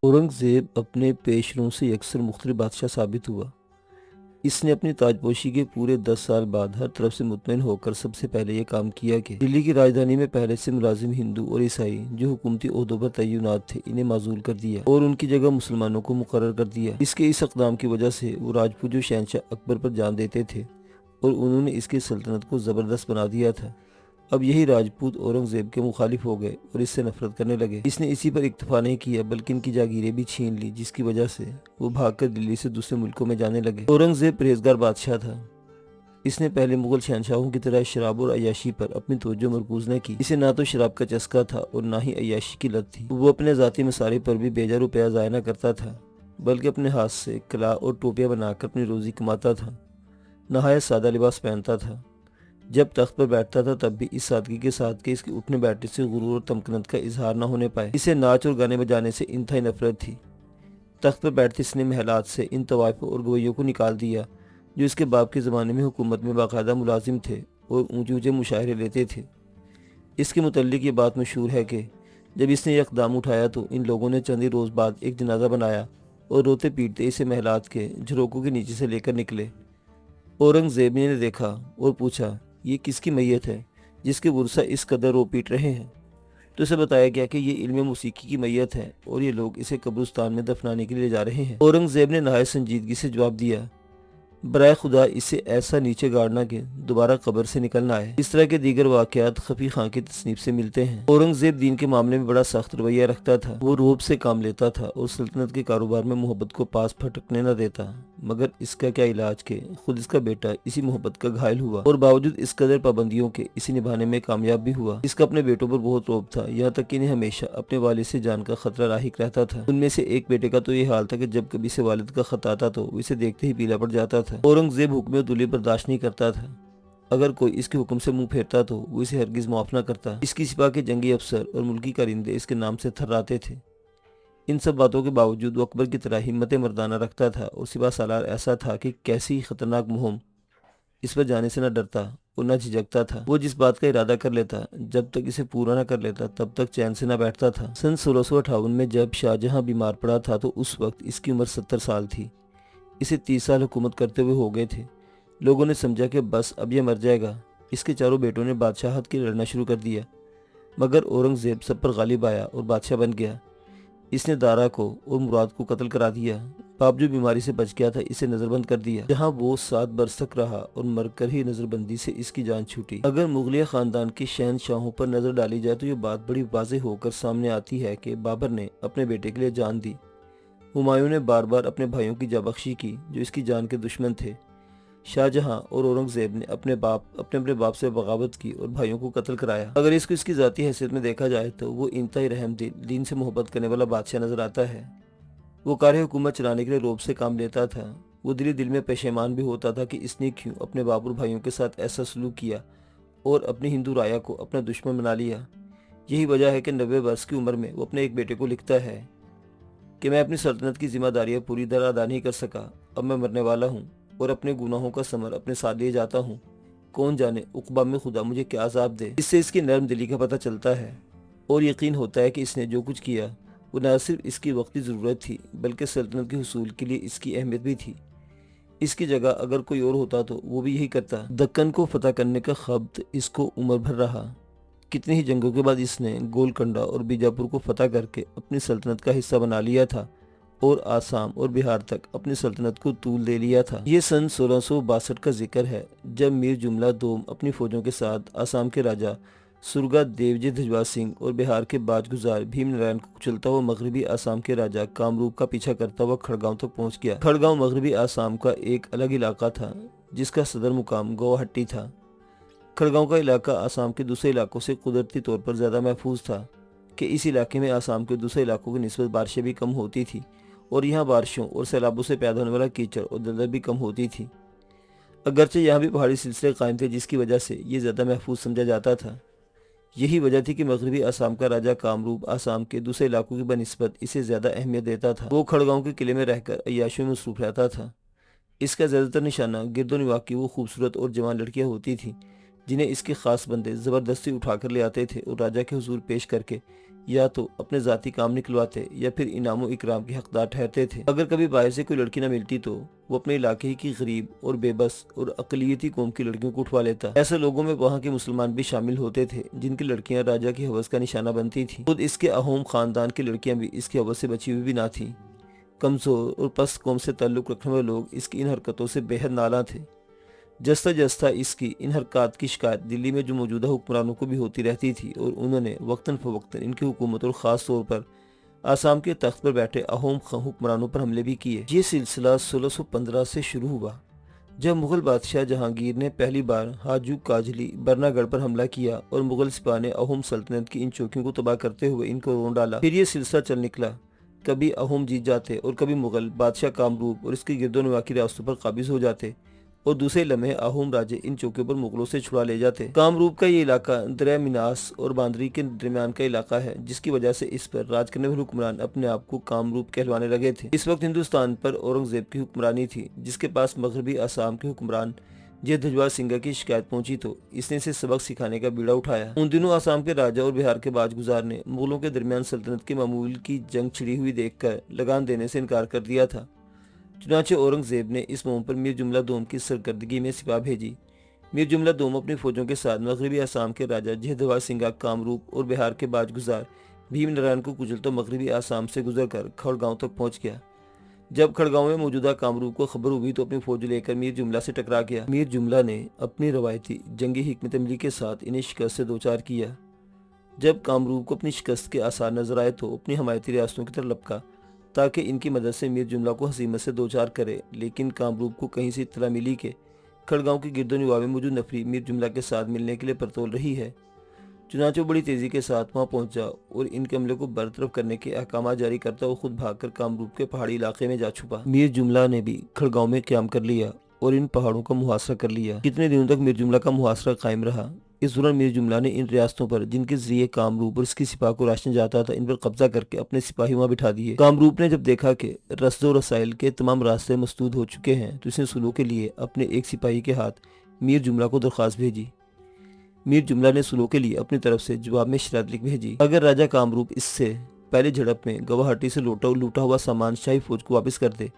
औरंगज़ेब अपने पेशरों से अक्सर मुख्तलिफ बादशाह साबित हुआ। इसने अपनी ताजपोशी के पूरे 10 साल बाद हर तरफ से मुतमईन होकर सबसे पहले ये काम किया कि दिल्ली की राजधानी में पहले से मुलाजिम हिंदू और ईसाई जो हुकूमती ओहदों पर तैनात थे इन्हें माजूल कर दिया और उनकी जगह मुसलमानों को मुकर्रर कर दिया। इसके इस इकदाम की वजह से वो राजपूत जो शहंशाह अकबर पर जान देते थे और उन्होंने इसकी सल्तनत को ज़बरदस्त बना दिया था। अब यही राजपूत औरंगज़ेब के मुखालिफ हो गए और इससे नफरत करने लगे। इसने इसी पर इक्तफा नहीं किया बल्कि इनकी जागीरें भी छीन ली, जिसकी वजह से वो भागकर दिल्ली से दूसरे मुल्कों में जाने लगे। औरंगज़ेब परहेजगार बादशाह था। इसने पहले मुगल शहंशाहों की तरह शराब और अय्याशी पर अपनी तवज्जो मरकूज न की। इसे ना तो शराब का चस्का था और ना ही अय्याशी की लत थी। वो अपने ज़ाती मसारे पर भी बेजा रुपया ज़ाया न करता था, बल्कि अपने हाथ से कला और टोपियाँ बनाकर अपनी रोज़ी कमाता था। नहायत सादा लिबास पहनता था। जब तख्त पर बैठता था तब भी इस सादगी के साथ कि इसके उठने बैठने से गुरूर और तमकनत का इजहार न होने पाए। इसे नाच और गाने बजाने से इंतहाई नफरत थी। तख्त पर बैठते इसने महलात से इन तवाइफों और गवैयों को निकाल दिया जो इसके बाप के ज़माने में हुकूमत में बाकायदा मुलाजिम थे और ऊंचे ऊंचे मुशायरे लेते थे। इसके मुतल्लिक ये बात मशहूर है कि जब इसने यह इक़दाम उठाया तो इन लोगों ने चंद ही रोज़ बाद एक जनाजा बनाया और रोते पीटते इसे महलात के झरोकों के नीचे से लेकर निकले। औरंगज़ेब ने देखा और पूछा, ये किसकी मैयत है जिसके बुरसा इस कदर रो पीट रहे हैं? तो इसे बताया गया कि ये इल्म मौसीकी की मैयत है और ये लोग इसे कब्रिस्तान में दफनाने के लिए ले जा रहे हैं। औरंगज़ेब ने नहायत संजीदगी से जवाब दिया, बराए खुदा इसे ऐसा नीचे गाड़ना कि दोबारा कब्र से निकलना आए। इस तरह के दीगर वाक़यात खफी खां की तसनीफ से मिलते हैं। औरंगज़ेब दीन के मामले में बड़ा सख्त रवैया रखता था। वो रोब से काम लेता था और सल्तनत के कारोबार में मोहब्बत को पास फटकने न देता। मगर इसका क्या इलाज के खुद इसका बेटा इसी मोहब्बत का घायल हुआ और बावजूद इस कदर पाबंदियों के इसे निभाने में कामयाब भी हुआ। इसका अपने बेटों पर बहुत रौब था, यहाँ तक कि इन्हें हमेशा अपने वालिद से जान का खतरा लाहिक रहता था। उनमें से एक बेटे का तो ये हाल था कि जब कभी से वालिद का खत आता तो वो इसे देखते ही पीला पड़ जाता था। औरंगज़ेब हुक्म दुली बर्दाश्त नहीं करता था। अगर कोई इसके हुक्म से मुंह फेरता तो वो इसे हरगिज माफ न करता। इसकी सिपा के जंगी अफसर और मुल्की कारिंदे इसके नाम से थर्राते थे। इन सब बातों के बावजूद वो अकबर की तरह हिम्मत मर्दाना रखता था और सिपा सालार ऐसा था कि कैसी खतरनाक मुहिम इस पर जाने से न डरता और न झिझकता था। वो जिस बात का इरादा कर लेता जब तक इसे पूरा न कर लेता तब तक चैन से न बैठता था। सन 1658 में जब शाहजहां बीमार पड़ा था तो उस वक्त इसकी उम्र 70 साल थी। इसे 30 साल हुकूमत करते हुए हो गए थे। लोगों ने समझा कि बस अब यह मर जाएगा। इसके चारों बेटों ने बादशाहत के लिए लड़ना शुरू कर दिया, मगर औरंगज़ेब सब पर गालिब आया और बादशाह बन गया। इसने दारा को और मुराद को कत्ल करा दिया। बाप जो बीमारी से बच गया था इसे नजरबंद कर दिया, जहां वो 7 बरस तक रहा और मरकर ही नजरबंदी से इसकी जान छूटी। अगर मुगलिया खानदान के शहनशाहों पर नजर डाली जाए तो ये बात बड़ी वाज़ेह होकर सामने आती है कि बाबर ने अपने बेटे के लिए जान दी। हुमायूं ने बार बार अपने भाइयों की जाबख्शी की जो इसकी जान के दुश्मन थे। शाहजहां और औरंगज़ेब ने अपने अपने बाप से बगावत की और भाइयों को कत्ल कराया। अगर इसको इसकी ज़ाती हैसियत में देखा जाए तो वो इंतहाई रहमदिल, दीन से मोहब्बत करने वाला बादशाह नजर आता है। वो कार्य हुकूमत चलाने के लिए रोब से काम लेता था। वो दिली दिल में पेशेमान भी होता था कि इसने क्यों अपने बाप और भाइयों के साथ ऐसा सलूक किया और अपनी हिंदू राया को अपना दुश्मन बना लिया। यही वजह है कि 90 वर्ष की उम्र में वो अपने एक बेटे को लिखता है कि मैं अपनी सल्तनत की जिम्मेदारियां पूरी तरह अदा नहीं कर सका। अब मैं मरने वाला हूँ और अपने गुनाहों का समर अपने साथ लिए जाता हूँ। कौन जाने उक़बा में खुदा मुझे क्या अज़ाब दे। इससे इसकी नरम दिली का पता चलता है और यकीन होता है कि इसने जो कुछ किया वो न सिर्फ इसकी वक्ती ज़रूरत थी बल्कि सल्तनत के हुसूल के लिए इसकी अहमियत भी थी। इसकी जगह अगर कोई और होता तो वो भी यही करता। दक्कन को फतह करने का ख्वाब इसको उम्र भर रहा। कितनी ही जंगों के बाद इसने गोलकंडा और बीजापुर को फतह करके अपनी सल्तनत का हिस्सा बना लिया था और आसाम और बिहार तक अपनी सल्तनत को तूल दे लिया था। ये सन 1662 का जिक्र है जब मीर जुमला दोम अपनी फौजों के साथ आसाम के राजा सुरगा देवजी ध्वजवा सिंह और बिहार के बाजगुजार भीम नारायण को कुचलता हुआ मगरबी आसाम के राजा कामरूप का पीछा करता हुआ खड़गांव तक पहुंच गया। खड़गांव मगरबी आसाम का एक अलग इलाका था जिसका सदर मुकाम गुवाहाटी था। खड़गांव का इलाका आसाम के दूसरे इलाकों से कुदरती तौर पर ज़्यादा महफूज था कि इस इलाके में आसाम के दूसरे इलाकों की निस्बत बारिशें भी कम होती थी और यहाँ बारिशों और सैलाबों से पैदा होने वाला कीचड़ और दलदल भी कम होती थी। अगरचे यहाँ भी पहाड़ी सिलसिले कायम थे जिसकी वजह से ये ज़्यादा महफूज समझा जाता था। यही वजह थी कि मगरबी आसाम का राजा कामरूप आसाम के दूसरे इलाकों की बनिस्बत इसे ज़्यादा अहमियत देता था। वो खड़गांव के किले में रहकर अय्याशों में मसरूफ रहता था। इसका ज़्यादातर निशाना गिरदो निवाह की वो खूबसूरत और जवान लड़कियाँ होती थीं जिन्हें इसके खास बंदे ज़बरदस्ती उठाकर ले आते थे और राजा के हुजूर पेश करके या तो अपने ज़ाती काम निकलवाते या फिर इनाम इकराम के हकदार ठहरते थे। अगर कभी बाहर से कोई लड़की न मिलती तो वो अपने इलाके की गरीब और बेबस और अकलियती कौम की लड़कियों को उठवा लेता। ऐसे लोगों में वहाँ के मुसलमान भी शामिल होते थे जिनकी लड़कियां राजा की हवस का निशाना बनती थी। खुद इसके अहोम खानदान की लड़कियां भी इसकी हवस से बची हुई भी ना थी। कमजोर और पस्त कौम से ताल्लुक रखने वाले लोग इसकी इन हरकतों से बेहद नाला थे। जस्ता जस्ता इसकी इन हरकत की शिकायत दिल्ली में जो मौजूदा हुक्मरानों को भी होती रहती थी और उन्होंने वक्तन फवक्तन इनकी हुकूमत और ख़ास तौर पर आसाम के तख्त पर बैठे अहोम हुक्मरानों पर हमले भी किए। ये सिलसिला 1615 से शुरू हुआ जब मुगल बादशाह जहांगीर ने पहली बार हाजू काजली बरनागढ़ पर हमला किया और मुगल सिपाह ने अहोम सल्तनत की इन चौकियों को तबाह करते हुए इनको रोन डाला। फिर ये सिलसिला चल निकला, कभी अहोम जीत जाते और कभी मुगल बादशाह कामरूप और इसके गिरदोनवा की रियासतों पर काबिज हो जाते और दूसरे लम्हे अहोम राजे इन चौकियों पर मुगलों से छुड़ा ले जाते। कामरूप का ये इलाका दरिया मिनास और बांदरी के दरमियान का इलाका है, जिसकी वजह से इस पर राज करने वाले हुक्मरान अपने आप को कामरूप कहलवाने लगे थे। इस वक्त हिंदुस्तान पर औरंगजेब की हुक्मरानी थी, जिसके पास मगरबी आसाम के हुक्मरान जयध्वज सिंह की शिकायत पहुंची तो इसने इसे सबक सिखाने का बीड़ा उठाया। उन दिनों आसाम के राजा और बिहार के बाजगुजार ने मुगलों के दरमियान सल्तनत के मामूल की जंग छिड़ी हुई देखकर लगान देने से इनकार कर दिया था। चुनाचे औरंगजेब ने इस मुहिम पर मीर जुमला दोम की सरकर्दगी में सिपाह भेजी। मीर जुमला दोम अपनी फौजों के साथ मगरबी आसाम के राजा जयध्वज सिंह कामरूप और बिहार के बाजगुजार भीम नारायण को कुचलता मगरबी आसाम से गुजरकर खड़गांव तक पहुंच गया। जब खड़गांव में मौजूदा कामरूप को खबर हुई तो अपनी फौज लेकर मीर जुमला से टकरा गया। मीर जुमला ने अपनी रवायती जंगी हिकमत अमली के साथ इन्हें शिकस्त से दो चार किया। जब कामरूप को अपनी शिकस्त के आसार नजर आए तो अपनी हमायती रियासतों की तरफ लपका ताकि इनकी मदद से मीर जुमला को हसीमत से दो चार करे, लेकिन कामरूप को कहीं से इत्तला मिली कि खड़गांव की गिरदोनवा में मौजूद नफरी मीर जुमला के साथ मिलने के लिए परतोल रही है। चुनांचे बड़ी तेजी के साथ वहां पहुंचा और इनके हमले को बरतरफ करने के अहकाम जारी करता हुआ खुद भागकर कामरूप के पहाड़ी इलाके में जा छुपा। मीर जुमला ने भी खड़गांव में क्याम कर लिया और इन पहाड़ों का मुहासरा कर लिया। कितने दिनों तक मीर जुमला का मुहासरा कायम रहा। इस दौरान मीर जुमला ने इन रियासतों पर जिनके जरिए कामरूप और इसकी सिपाह को राशन जाता था इन पर कब्जा करके अपने सिपाही वहां बिठा दिए। कामरूप ने जब देखा कि रस्दो रसाइल के तमाम रास्ते मसदूद हो चुके हैं तो इसने सुलह के लिए अपने एक सिपाही के हाथ मीर जुमला को दरख्वास्त भेजी। मीर जुमला ने सुलह के लिए अपनी तरफ से जवाब में शर्त लिख भेजी, अगर राजा कामरूप इससे पहले झड़प में गुवाहाटी से लूटा हुआ सामान शाही फौज को वापस कर दे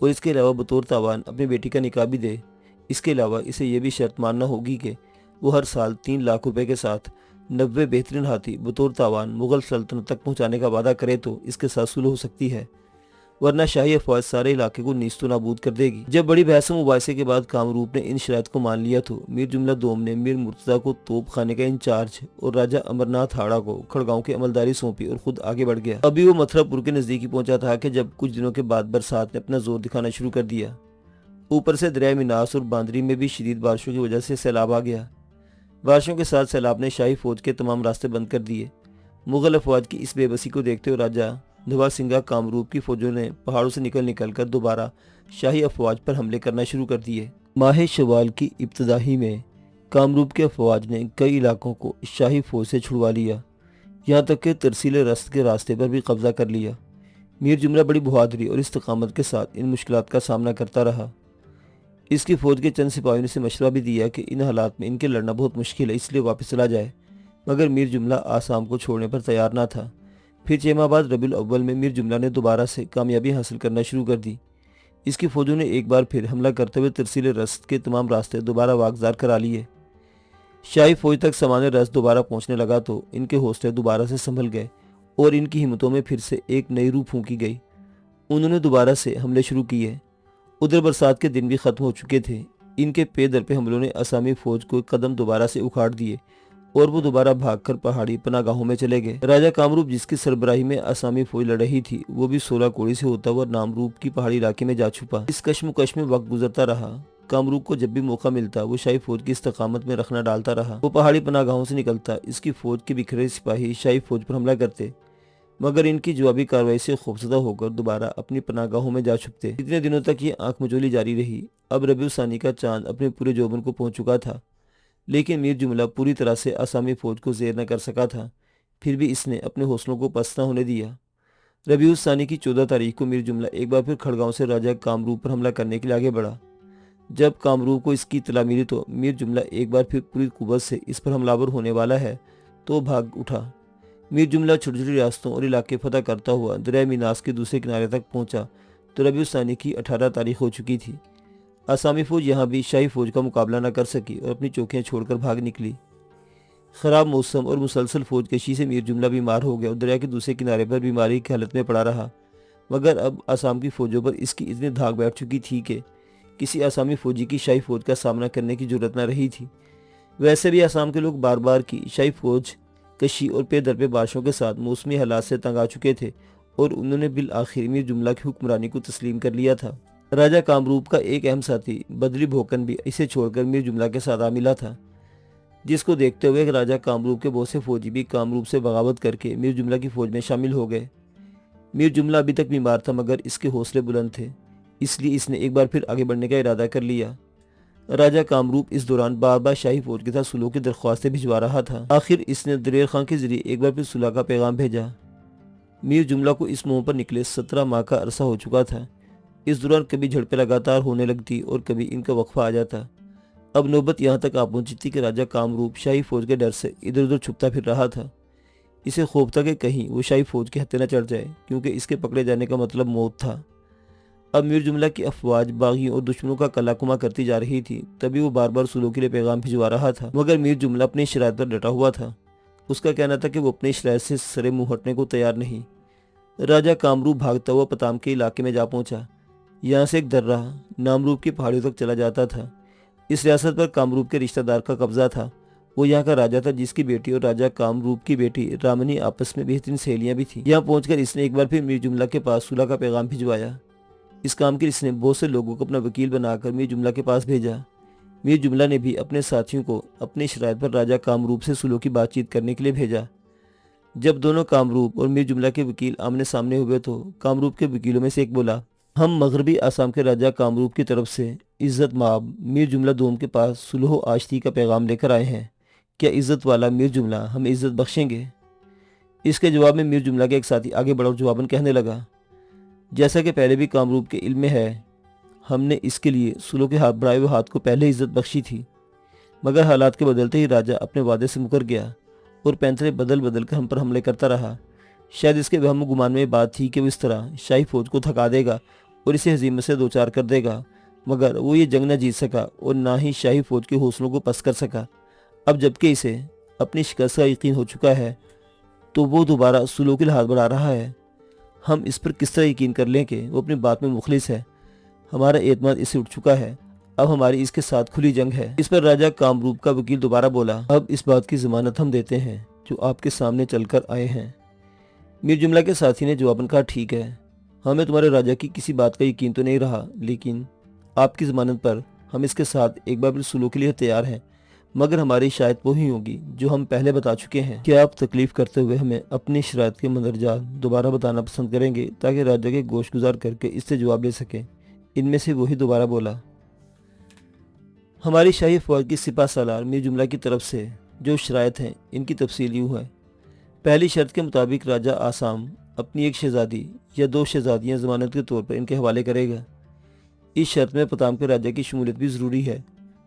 और इसके अलावा बतौर तावान अपनी बेटी का निकाह भी दे। इसके अलावा इसे यह भी शर्त मानना होगी कि वो हर साल 3 लाख रुपए के साथ 90 बेहतरीन हाथी बतौर तावान मुगल सल्तनत तक पहुंचाने का वादा करे तो इसके साथ सुलह हो सकती है, वरना शाही अफवाज सारे इलाके को नीस्तो नाबूद कर देगी। जब बड़ी बहस मुबासे के बाद कामरूप ने इन शराइत को मान लिया तो मीर जुमला दोम ने मीर मुर्तजा को तोप खाने का इंचार्ज और राजा अमरनाथ हाड़ा को खड़गांव की अमलदारी सौंपी और खुद आगे बढ़ गया। अभी वो मथुरापुर के नजदीक ही पहुंचा था कि जब कुछ दिनों के बाद बरसात ने अपना जोर दिखाना शुरू कर दिया। ऊपर से दरिया मिनास और बांदरी में भी शदीद बारिशों की वजह से सैलाब आ गया। बारिशों के साथ सैलाब ने शाही फौज के तमाम रास्ते बंद कर दिए। मुगल अफवाज की इस बेबसी को देखते हुए राजा ध्वज सिंह कामरूप की फौजों ने पहाड़ों से निकल कर दोबारा शाही अफवाज पर हमले करना शुरू कर दिए। माह शवाल की इब्तदाही में कामरूप के अफवाज ने कई इलाकों को शाही फौज से छुड़वा लिया, यहाँ तक कि तरसीले रस्त के रास्ते पर भी कब्जा कर लिया। मीर जुमला बड़ी बहादुरी और इस्तकामत के साथ इन मुश्किलात का सामना करता रहा। इसकी फौज के चंद सिपाहियों ने इसे मशवरा भी दिया कि इन हालात में इनके लड़ना बहुत मुश्किल है, इसलिए वापस चला जाए, मगर मीर जुमला आसाम को छोड़ने पर तैयार न था। फिर 6 माह बाद रबीउल अव्वल में मीर जुमला ने दोबारा से कामयाबी हासिल करना शुरू कर दी। इसकी फौजों ने एक बार फिर हमला करते हुए तरसीले रस्त के तमाम रास्ते दोबारा वागजार करा लिए। शाही फौज तक सामान्य रस्त दोबारा पहुंचने लगा तो इनके हौसले दोबारा से संभल गए और इनकी हिम्मतों में फिर से एक नई रूह फूंकी गई। उन्होंने दोबारा से हमले शुरू किए। उधर बरसात के दिन भी खत्म हो चुके थे। इनके पे दर पे हमलों ने असामी फौज को कदम दोबारा से उखाड़ दिए और वो दोबारा भागकर पहाड़ी पनागाहों में चले गए। राजा कामरूप जिसकी सरबराही में असामी फौज लड़ रही थी वो भी 16 कोड़ी से होता हुआ नामरूप की पहाड़ी इलाके में जा छुपा। इस कश्मकश में वक्त गुजरता रहा। कामरूप को जब भी मौका मिलता वो शाही फौज की इस्तकामत में रखना डालता रहा। वो पहाड़ी पनागाहों से निकलता, इसकी फौज के बिखरे सिपाही शाही फौज पर हमला करते, मगर इनकी जवाबी कार्रवाई से खौफजदा होकर दोबारा अपनी पनागाहों में जा छुपते। इतने दिनों तक ये आंख मचोली जारी रही। अब रबीउल सानी का चांद अपने पूरे जोबन को पहुंच चुका था, लेकिन मीर जुमला पूरी तरह से असामी फौज को ज़ेर न कर सका था। फिर भी इसने अपने हौसलों को पस्त न होने दिया। रबीउल सानी की 14 तारीख को मीर जुमला एक बार फिर खड़गांव से राजा कामरूप पर हमला करने के लिए आगे बढ़ा। जब कामरूप को इसकी इतला मिली तो मीर जुमला एक बार फिर पूरी कुव्वत से इस पर हमलावर होने वाला है तो भाग उठा। मीर जुमला छोटी छोटी रियासतों और इलाके फतह करता हुआ दरिया मीनास के दूसरे किनारे तक पहुंचा तो रबीउल सानी की 18 तारीख हो चुकी थी। आसामी फौज यहाँ भी शाही फौज का मुकाबला न कर सकी और अपनी चौकियाँ छोड़कर भाग निकली। खराब मौसम और मुसलसल फौज कशी से मीर जुमला बीमार हो गया और दरिया के दूसरे किनारे पर बीमारी की हालत में पड़ा रहा। मगर अब आसाम की फौजों पर इसकी इतनी धाक बैठ चुकी थी कि किसी आसामी फौजी की शाही फौज का सामना करने की जरूरत न रही थी। वैसे भी आसाम के लोग बार बार की शाही फौज कशी और पे दर पे बारिशों के साथ मौसमी हालात से तंग आ चुके थे और उन्होंने बिल आखिर मीर जुमला की हुक्मरानी को तस्लीम कर लिया था। राजा कामरूप का एक अहम साथी बदरी भोकन भी इसे छोड़कर मीर जुमला के साथ आ मिला था, जिसको देखते हुए राजा कामरूप के बहुत से फौजी भी कामरूप से बगावत करके मीर जुमला की फौज में शामिल हो गए। मीर जुमला अभी तक बीमार था मगर इसके हौसले बुलंद थे, इसलिए इसने एक बार फिर आगे बढ़ने का इरादा कर लिया। राजा कामरूप इस दौरान बार बार शाही फौज के साथ सुलह की दरख्वास्तें भिजवा रहा था। आखिर इसने दलेर खां के जरिए एक बार फिर सुलह का पैगाम भेजा। मीर जुमला को इस मुंह पर निकले 17 माह का अरसा हो चुका था। इस दौरान कभी झड़पें लगातार होने लगती और कभी इनका वक्फा आ जाता। अब नौबत यहाँ तक आ पहुंची थी कि राजा कामरूप शाही फौज के डर से इधर उधर छुपता फिर रहा था। इसे खौफ था कि कहीं वो शाही फौज के हत्थे न चढ़ जाए, क्योंकि इसके पकड़े जाने का मतलब मौत था। अब मीर जुमला की अफवाज बागियों और दुश्मनों का कलाकुमा करती जा रही थी, तभी वो बार बार सुलह के लिए पैगाम भिजवा रहा था। मगर मीर जुमला अपनी शराइत पर डटा हुआ था। उसका कहना था कि वो अपनी शराइत से सरे मुंह हटने को तैयार नहीं। राजा कामरूप भागता हुआ पताम के इलाके में जा पहुंचा। यहाँ से एक दर्रा नामरूप की पहाड़ियों तक चला जाता था। इस रियासत पर कामरूप के रिश्तेदार का कब्जा था। वो यहाँ का राजा था, जिसकी बेटी और राजा कामरूप की बेटी रामनी आपस में बेहतरीन सहेलियां भी थी। यहाँ पहुंचकर इसने एक बार फिर मीर जुमला के पास सुलह का पैगाम भिजवाया। इस काम के लिए इसने बहुत से लोगों को अपना वकील बनाकर मीर जुमला के पास भेजा। मीर जुमला ने भी अपने साथियों को अपनी शराइत पर राजा कामरूप से सुलह की बातचीत करने के लिए भेजा। जब दोनों कामरूप और मीर जुमला के वकील आमने सामने हुए तो कामरूप के वकीलों में से एक बोला, हम मगरबी आसाम के राजा कामरूप की तरफ से इज्जत माब मीर जुमला दोम के पास सुलह आश्ती का पैगाम लेकर आए हैं। क्या इज्जत वाला मीर जुमला हमें इज्जत बख्शेंगे? इसके जवाब में मीर जुमला के एक साथी आगे बढ़ा और जवाबन कहने लगा, जैसा कि पहले भी कामरूप के इल्म में है, हमने इसके लिए सुलह के हाथ बढ़ाए हुए हाथ को पहले इज्जत बख्शी थी, मगर हालात के बदलते ही राजा अपने वादे से मुकर गया और पैंतरे बदल बदल कर हम पर हमले करता रहा। शायद इसके वहम गुमान में बात थी कि वो इस तरह शाही फौज को थका देगा और इसे हजीमत से दो चार कर देगा, मगर वो ये जंग न जीत सका और ना ही शाही फौज के हौसलों को पस्त कर सका। अब जबकि इसे अपनी शिकस्त का यकीन हो चुका है तो वो दोबारा सुलह के लिए हाथ बढ़ा रहा है। हम इस पर किस तरह यकीन कर लें कि वो अपनी बात में मुखलिस है। हमारा एतमाद इससे उठ चुका है, अब हमारी इसके साथ खुली जंग है। इस पर राजा कामरूप का वकील दोबारा बोला, अब इस बात की जमानत हम देते हैं जो आपके सामने चलकर आए हैं। मीर जुमला के साथी ने जवाबन कहा, ठीक है, हमें तुम्हारे राजा की किसी बात का यकीन तो नहीं रहा, लेकिन आपकी जमानत पर हम इसके साथ एक बार फिर सुलह के लिए तैयार हैं, मगर हमारी शायद वही होगी जो हम पहले बता चुके हैं। क्या आप तकलीफ करते हुए हमें अपनी शराइत के मंदरजात दोबारा बताना पसंद करेंगे ताकि राजा के गोश गुजार करके इससे जवाब ले सके? इनमें से वही दोबारा बोला, हमारी शाही फौज की सिपा सालार मीर जुमला की तरफ से जो शराइत हैं इनकी तफसील यूँ है। पहली शर्त के मुताबिक राजा आसाम अपनी एक शहजादी या 2 शहजादियाँ जमानत के तौर पर इनके हवाले करेगा। इस शर्त में पताम के राजा की शमूलियत भी ज़रूरी है,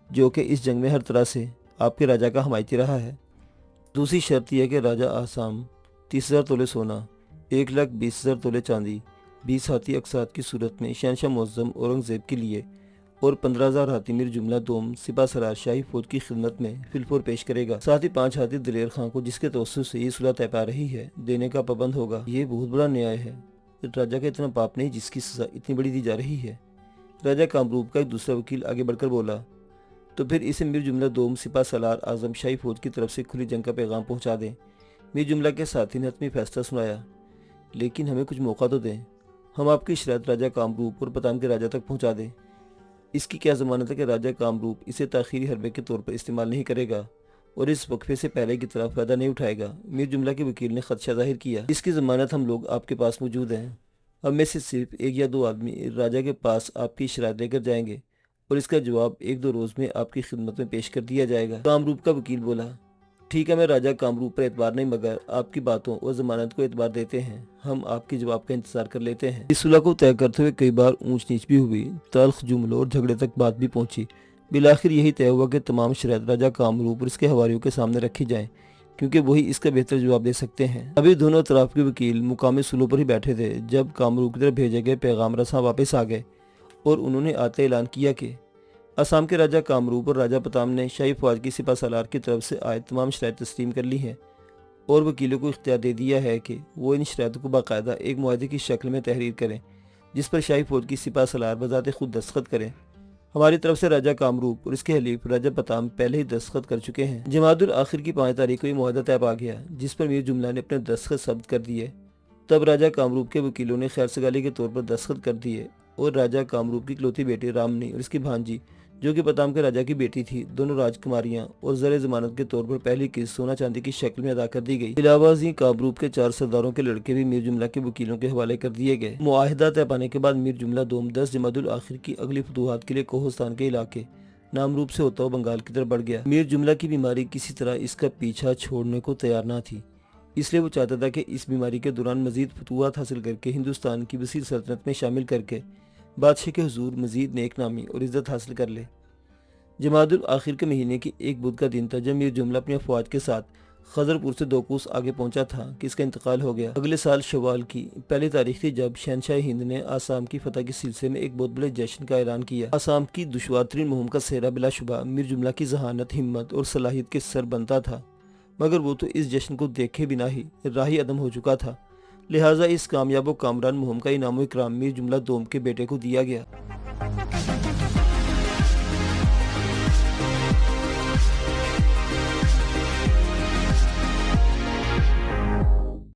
जो कि इस जंग में हर तरह से आपके राजा का हमायती रहा है। दूसरी शर्त यह है कि राजा आसाम 30,000 तोले सोना, 1,20,000 तोले चांदी, 20 हाथी अकसात की सूरत में शहनशाह मुअज़्ज़म औरंगज़ेब के लिए और 15,000 हाथी मीर जुमला दोम सिपा सलार शाही फौज की खिदमत में फिलफोर पेश करेगा। साथ ही 5 हाथी दलेर खां को, जिसके तवस्सुत से ये सुलह तय पा रही है, देने का पाबंद होगा। ये बहुत बड़ा न्याय है। राजा का इतना पाप नहीं जिसकी सजा इतनी बड़ी दी जा रही है। राजा कामरूप का एक दूसरा वकील आगे बढ़कर बोला, तो फिर इसे मीर जुमला दोम सिपा सलार आजम शाही फौज की तरफ से खुली जंग का पैगाम पहुंचा दें। मीर जुमला के साथी ने हतमी फैसला सुनाया, लेकिन हमें कुछ मौका तो दें, हम आपकी शराइत राजा कामरूप और पताम के राजा तक पहुंचा दें। इसकी क्या जमानत है कि राजा कामरूप इसे ताखीरी हरबे के तौर पर इस्तेमाल नहीं करेगा और इस वक्फे से पहले की तरफ फ़ायदा नहीं उठाएगा? मीर जुमला के वकील ने खदशा जाहिर किया, इसकी जमानत हम लोग आपके पास मौजूद हैं। हम में से सिर्फ 1 या 2 आदमी राजा के पास आपकी शराइत लेकर जाएंगे और इसका जवाब 1-2 रोज़ में आपकी खिदमत में पेश कर दिया जाएगा। कामरूप का वकील बोला, ठीक है, मैं राजा कामरूप पर एतबार नहीं मगर आपकी बातों और जमानत को एतबार देते हैं। हम आपके जवाब का इंतजार कर लेते हैं। इस सुलह को तय करते हुए कई बार ऊंच नीच भी हुई, तल्ख जुमलों और झगड़े तक बात भी पहुंची। बिलाखिर यही तय हुआ कि तमाम शराइत राजा कामरूप और इसके हवारियों के सामने रखी जाएं, क्योंकि वही इसका बेहतर जवाब दे सकते हैं। अभी दोनों तरफ के वकील मुकामी सुलह पर ही बैठे थे जब कामरूप की तरफ भेजे गए पैगाम रसां वापस आ गए और उन्होंने आते ऐलान किया कि असम के राजा कामरूप और राजा प्रताप ने शाही फौज की सिपा सालार की तरफ से आए तमाम शराइत तस्लीम कर ली हैं और वकीलों को इख्तियार दे दिया है कि वो इन शराइतों को बाकायदा एक मुआहदे की शक्ल में तहरीर करें, जिस पर शाही फौज की सिपा सालार बजाते खुद दस्तखत करें। हमारी तरफ से राजा कामरूप और इसके हलीफ राजा प्रताप पहले ही दस्तखत कर चुके हैं। जमादुल आखिर की 5 तारीख को ये मुआहदा तय पा गया, जिस पर मीर जुमला ने अपने दस्तखत सब्त कर दिए। तब राजा कामरूप के वकीलों ने खैर सगाली के तौर पर दस्तखत कर दिए और राजा कामरूप की इकलौती बेटी रामनी और इसकी भांजी, जो कि प्रताप के राजा की बेटी थी, दोनों राजकुमारियां और जर जमानत के तौर पर पहली किस्त सोना चांदी की शक्ल में अदा कर दी गई। इलावा कामरूप के 4 सरदारों के लड़के भी मीर जुमला के वकीलों के हवाले कर दिए गए। मुआहिदा तय पाने के बाद मीर जुमला दोम 10 जमादुल आखिर की अगली फतूहात के लिए कोहिस्तान के इलाके नामरूप से होता हुआ बंगाल की तरफ बढ़ गया। मीर जुमला की बीमारी किसी तरह इसका पीछा छोड़ने को तैयार न थी, इसलिए वो चाहता था कि इस बीमारी के दौरान मजीद फतूहात हासिल करके हिंदुस्तान की वसीर सल्तनत में शामिल करके बादशाह के हुजूर मजीद नेक नामी और इज्जत हासिल कर ले। जमादुल आखिर के महीने की एक बुध का दिन था जब मीर जुमला अपनी अफवाज के साथ खजरपुर से 2 कोस आगे पहुंचा था कि इसका इंतकाल हो गया। अगले साल शवाल की पहली तारीख थी जब शहनशाह हिंद ने आसाम की फतह के सिलसिले में एक बहुत बड़े जश्न का ऐलान किया। आसाम की दुश्वार तरीन मुहिम का सेहरा बिलाशुबा मीर जुमला की जहानत, हिम्मत और सलाहियत के सर बनता था, मगर वो तो इस जश्न को देखे बिना ही राही अदम हो चुका था। लिहाजा इस कामयाब व कामरान मुहिम का इनाम इकराम मीर जुमला दोम के बेटे को दिया गया।